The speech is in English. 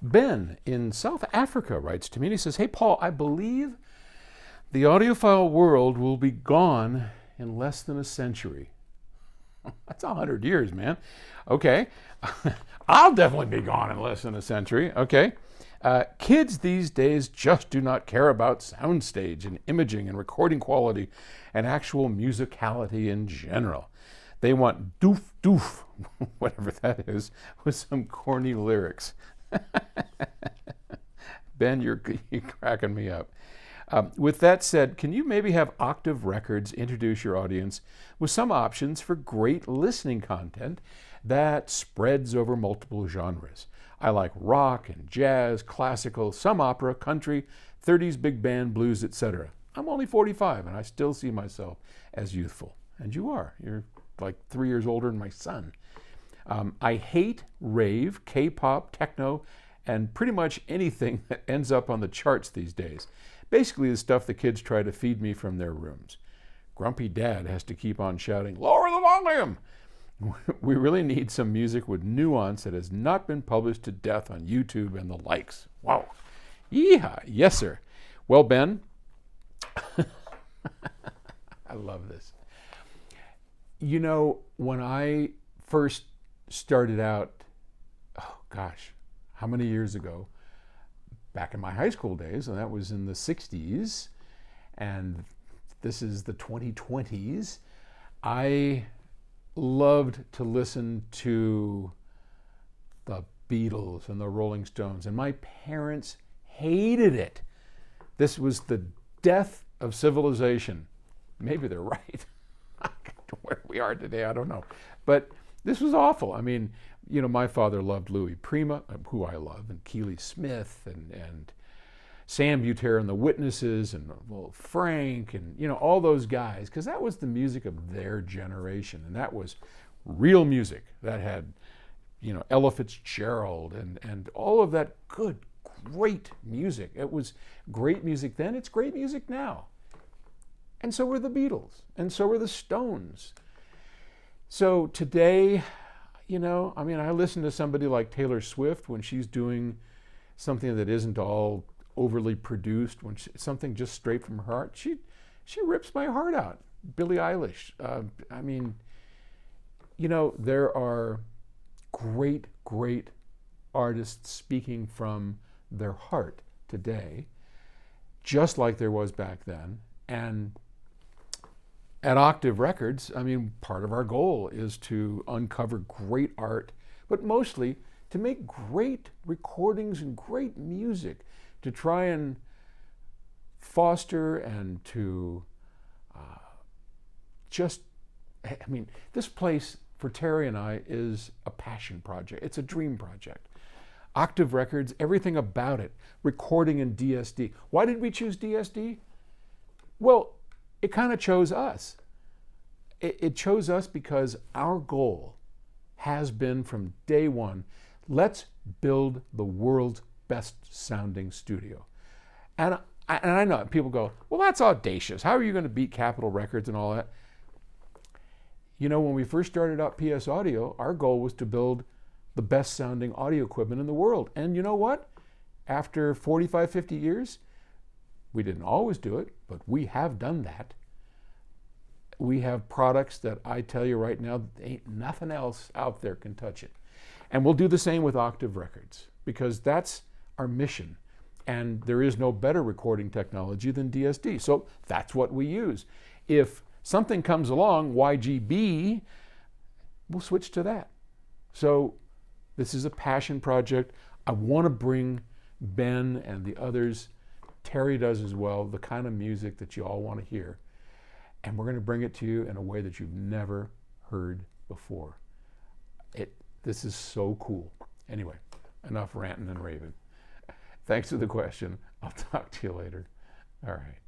Ben in South Africa writes to me and he says, "Hey, Paul, I believe the audiophile world will be gone in less than a century." That's 100 years, man. Okay. I'll definitely be gone in less than a century. Okay. Kids these days just do not care about soundstage and imaging and recording quality and actual musicality in general. They want doof doof, whatever that is, with some corny lyrics. Ben, you're cracking me up. With that said, can you maybe have Octave Records introduce your audience with some options for great listening content that spreads over multiple genres? I like rock and jazz, classical, some opera, country, 30s big band, blues, etc. I'm only 45 and I still see myself as youthful. And you are. You're like 3 years older than my son. I hate rave, K-pop, techno, and pretty much anything that ends up on the charts these days. Basically the stuff the kids try to feed me from their rooms. Grumpy dad has to keep on shouting, "Lower the volume!" We really need some music with nuance that has not been published to death on YouTube and the likes. Wow. Yeehaw. Yes, sir. Well, Ben, I love this. You know, when I first started out, oh gosh, how many years ago? Back in my high school days, and that was in the 60s, and this is the 2020s, I loved to listen to the Beatles and the Rolling Stones, and my parents hated it. This was the death of civilization. Maybe they're right. Where we are today, I don't know. But this was awful. I mean, you know, my father loved Louis Prima, who I love, and Keely Smith, and Sam Butera and the Witnesses, and well, Frank, and you know, all those guys, because that was the music of their generation, and that was real music that had, you know, Ella Fitzgerald and all of that good, great music. It was great music then. It's great music now. And so were the Beatles, and so were the Stones. So today, you know, I mean, I listen to somebody like Taylor Swift when she's doing something that isn't all overly produced, when something just straight from her heart. She rips my heart out. Billie Eilish. I mean, you know, there are great, great artists speaking from their heart today, just like there was back then. And at Octave Records, I mean, part of our goal is to uncover great art, but mostly to make great recordings and great music, to try and foster and to I mean, this place for Terry and I is a passion project. It's a dream project. Octave Records, everything about it, recording in DSD. Why did we choose DSD? Well, it kind of chose us. It chose us because our goal has been from day one, let's build the world's best sounding studio. And I know people go, well, that's audacious. How are you going to beat Capitol Records and all that? You know, when we first started out PS Audio, our goal was to build the best sounding audio equipment in the world. And you know what? After 45, 50 years, we didn't always do it, but we have done that. We have products that I tell you right now, ain't nothing else out there can touch it. And we'll do the same with Octave Records, because that's our mission. And there is no better recording technology than DSD. So that's what we use. If something comes along, YGB, we'll switch to that. So this is a passion project. I want to bring Ben and the others, Terry does as well, the kind of music that you all want to hear. And we're going to bring it to you in a way that you've never heard before. This is so cool. Anyway, enough ranting and raving. Thanks for the question. I'll talk to you later. All right.